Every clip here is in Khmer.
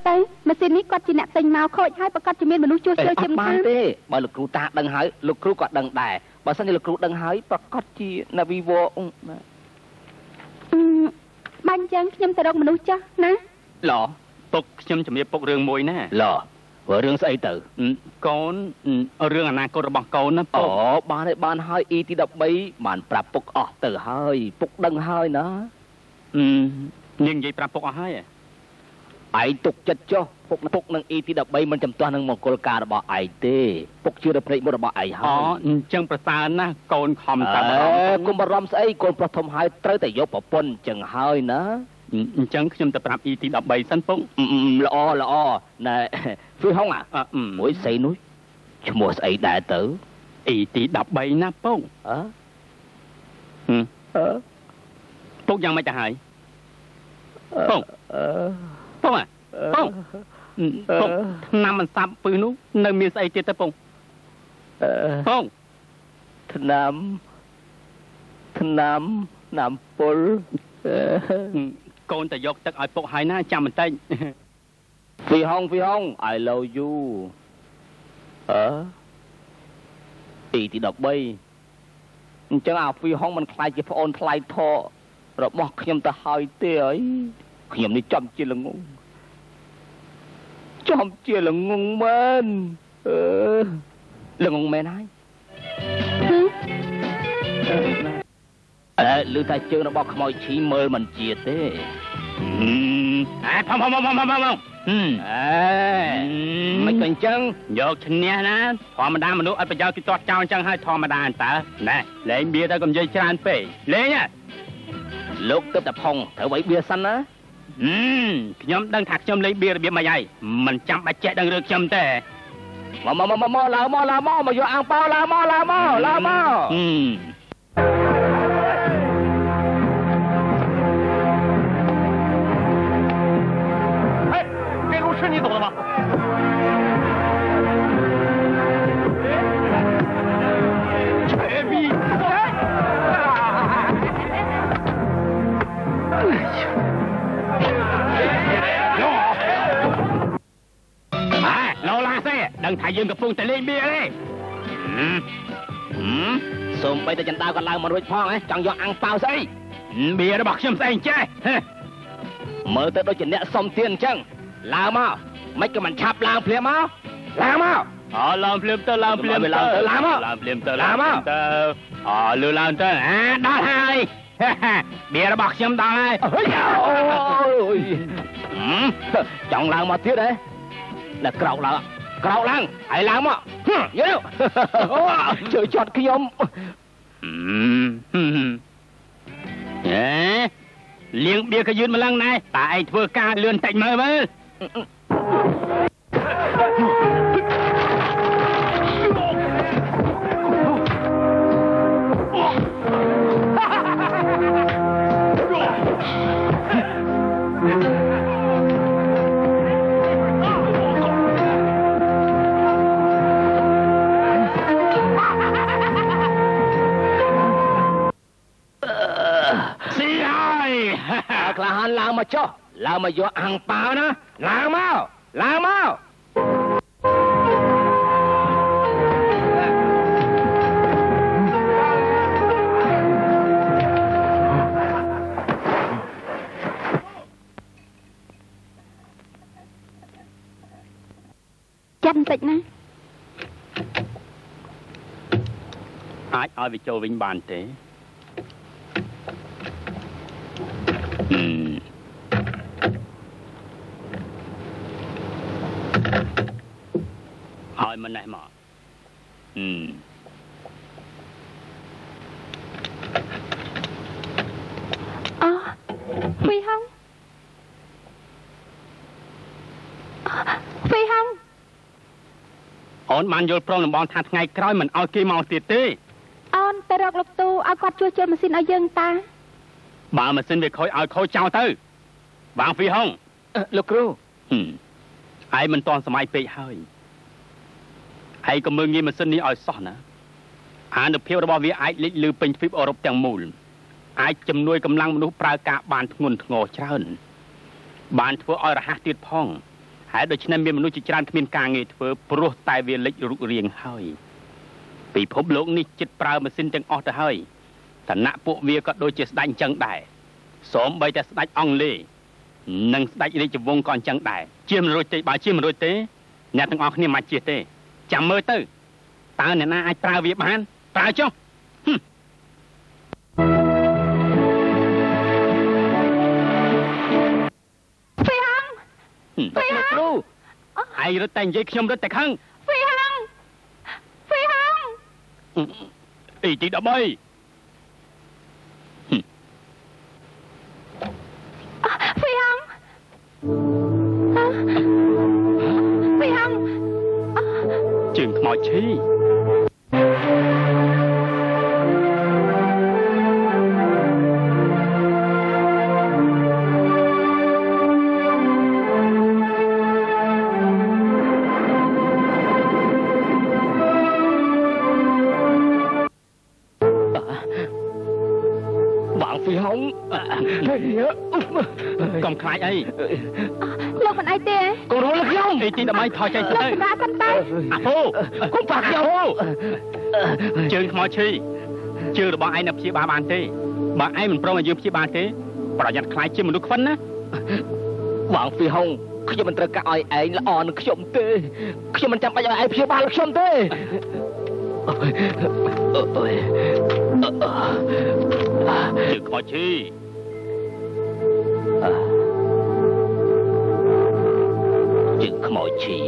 ទៅម៉ាស៊ីននេះគាត់ជាអ្នកទិញមកខូចហើយប្រកាសជាមានមនុស្សជួសជុលជាមិនខានទេបើលោកគ្រូតាដឹងហើយលោកគ្រូក៏ដឹងដែរបើសិនជាលោកគ្រូដឹងហើយប្រកាសជាអ្នកវិវបាញ់ចឹងខ្ញុំទៅរកមនុស្សចាស់ណាឡពុកខ្ញុំជំរាបពុករឿងមួយណាឡរឿងស្អីទៅកូនរឿងអនាគតរបស់កូនណាពុកអូបានហើយ E ទី13បានប្រាប់ពុកអស់ទៅហើយពុកដឹងហើយណានាងនិយាយប្រាប់ពុកអស់ហើយឯងទុកចិត្តចុះពុកនឹង E ទី13មិនចំទាស់នឹងមង្គលការរបស់ឯងទេពុកជឿដល់ព្រេចមុខរបស់ឯងហើយអញ្ចឹងប្រសើរណាស់កូនខំតែគុំបារម្ភស្អីកូនប្រុសធំហើយត្រូវតែយកប្រពន្ធអញ្ចឹងហើយណាអញ្ចឹងខ្ញុំទៅប្រាប់ E ទី13សិនពុកល្អណែហ្វឺហុងមួយស្អីនោះឈ្មោះស្អីដែរទៅ E ទី13ណាពុកពុកយ៉ាងម៉េចទៅហើយពុកឆ្នាំមិនសាប់ពឹសនោះនៅមានស្អីទៀតទៅពុកឆ្នាំពុលកូនតែយកទឹកឲ្យពុកហើយណាចាំបន្តិចហ្វីហុង I love you ទី13អញ្ចឹងអាហ្វីហុងមិនខ្លាចជាប្អូនថ្លៃថោរបស់ខ្ញុំទៅហើយទេអីខ្ញុំនេះចំជាល្ងងមែនល្ងងមែនហើយឮតែជើងរបស់ខ្មោចឈីមើលមិនជាទេផំមិនក៏អញ្ចឹងយកឈ្នះណាធម្មតាមនុស្សអត់ប្រយោជន៍គេទាត់ចោលអញ្ចឹងហើយធម្មតាតើណែលេងបៀទៅកុំនិយាយច្រើនពេកលេងលោកទឹកតែផុងត្រូវឲ្យបៀសិនណាខ្ញុំដឹងថាខ្ញុំលេងបៀរបៀបម៉េចហើយមិនចាំបាច់ចេះដឹងរឿងខ្ញុំទេមកឡើងមកយកអាំងប៉ោឡើងមក是你懂的吗？扯逼！ឡូឡាសេដឹងថាយើងកំពុងតែលេងបៀទេសូមបីតែចន្ទើក៏ឡើងមករួចផងចង់យកអាំងប៉ោស្អីបៀរបស់ខ្ញុំស្អីចេះមើលទៅដូចជាអ្នកសុំទានអញ្ចឹងឡើងមកមិនក៏មិនឆាប់ឡើងភ្លាមមកឡើងមកឡើងភ្លាមទៅឡើងមកលឺឡើងទៅដល់ហើយបៀរបស់ខ្ញុំដល់ហើយចង់ឡើងមកទៀតហ៎ដល់ក្រោកឡើងហើយឡើងមកយកជួយចត់ខ្ញុំលៀងបៀក៏យឺនម្លឹងដែរតែឯងធ្វើការលឿនតិចមើលក្លាហានឡើងមកចុះឡើងមកយកអាំងប៉ាវណាឡើងមកចាំបន្តិចណាអាចឲ្យវាចូលវិញបានទេឲ្យមិនណេះមកហ្វីហុងអូនបានយល់ព្រមនឹងបងថាថ្ងៃក្រោយមិនឲ្យគេមកទៀតទេអូនទៅរកលោកទូឲ្យគាត់ជួសជុលម៉ាស៊ីនឲ្យយើងតាបើម៉ាស៊ីនវាខូចឲ្យខូចចោលទៅបងហ្វីហុងលោកគ្រូឯងមិនទាន់សម័យពេកហើយឯងក៏មើលងាយម៉ាស៊ីននេះឲ្យសោះណាអានុភាពរបស់វាអាចលេចលឺពេញទ្វីបអឺរ៉ុបទាំងមូលអាចជំនួយកម្លាំងមនុស្សប្រើការបានធ្ងន់ធ្ងរច្រើនបានធ្វើឲ្យរហ័សទៀតផង ហើយដូច្នេះមានមនុស្សជាច្រើនគ្មានការងារធ្វើព្រោះតែវាលេចរូបរាងហើយពិភពលោកនេះចិត្តប្រើម៉ាស៊ីនទាំងអស់ទៅហើយឋានៈពួកវាក៏ដូចជាស្ដេចអញ្ចឹងដែរសូម្បីតែស្ដេចអង់គ្លេសនិងស្ដេចរាជវង្សក៏អញ្ចឹងដែរជាមិនរួចទេបើជាមិនរួចទេអ្នកទាំងអស់គ្នាមិនជឿទេចាំមើលទៅតើអ្នកណាអាចប្រើវាបានប្រើចុះគ្រូឯងរត់តែនិយាយខ្ញុំរត់តែខឹងហ្វីហងអីទី13ហ្វីហងជើងខ្មោចឈីកំខ្លាចអីលោកមិនអីទេកូនរលខ្ញុំអីទីដើម្បីថយចេញទៅអាហូកុំប៉ះខ្ញុំជើងខ្មោចឈីជើងរបស់ឯងនៅព្យាបាលបានទេបើឯងមិនព្រមឲ្យយើងព្យាបាលទេប្រយ័ត្នខ្លាចជាមនុស្សខ្វិនណាវ៉ាងហ្វីហុងខ្ញុំមិនត្រូវការឲ្យឯងល្អនឹងខ្ញុំទេខ្ញុំមិនចាំបាច់ឲ្យឯងព្យាបាលខ្ញុំទេជើងខ្មោចឈីជើងខ្មោចឈី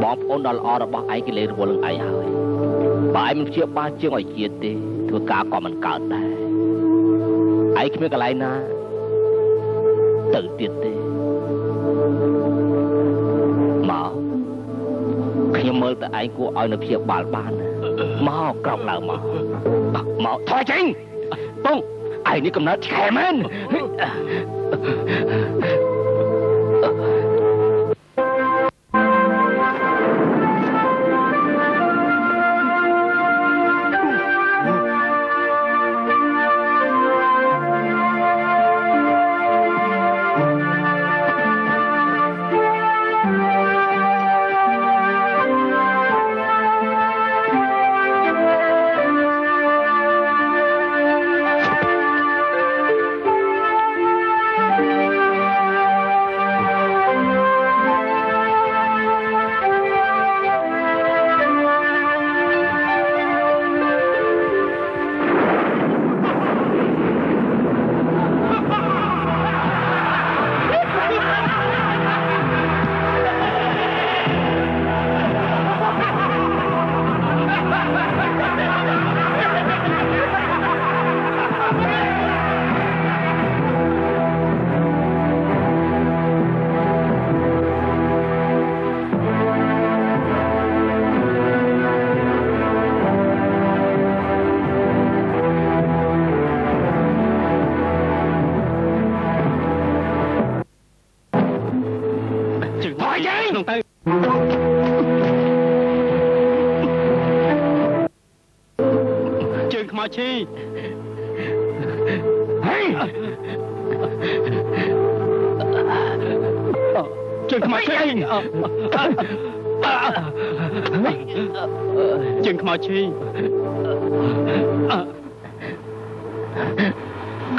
បងប្អូនដ៏ល្អរបស់ឯងគេលេងរវល់នឹងឯងហើយបើឯងមិនព្យាបាលជើងឲ្យជាតិទេធ្វើការក៏មិនកើតដែរឯងគ្មានកន្លែងណាទៅទៀតទេមកខ្ញុំមើលទៅឯងគួរឲ្យនៅព្យាបាលបានមកក្រោកឡើងមកថយចេញបងឯងនេះកំណត់ឆែមែន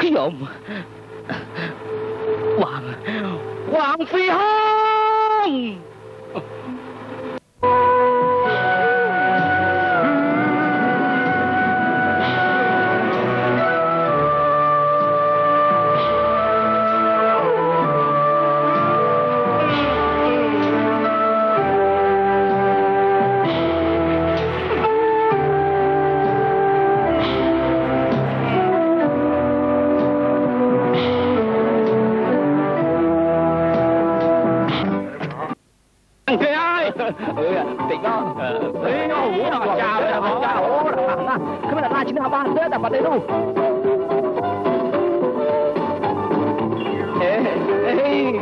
ខ្ញុំវ៉ាងហ្វីហង Tỉnh đó. Ê, chào chào. Không biết là ai chính là ba thế, tại bạn đây đâu. Ê, ê.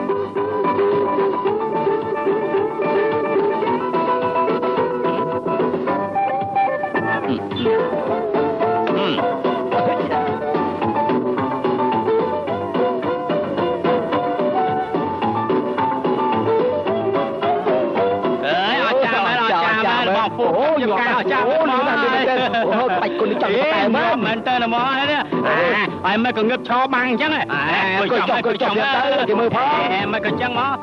ការអស្ចារ្យអូនេះមែនទេអូបាច់គុណចាំតែមែនតើណាមកនេះហើយមិនក៏ងឹបឈរបាំងអញ្ចឹងគាត់ចាំទៅគេមើលផងមិនក៏អញ្ចឹងមក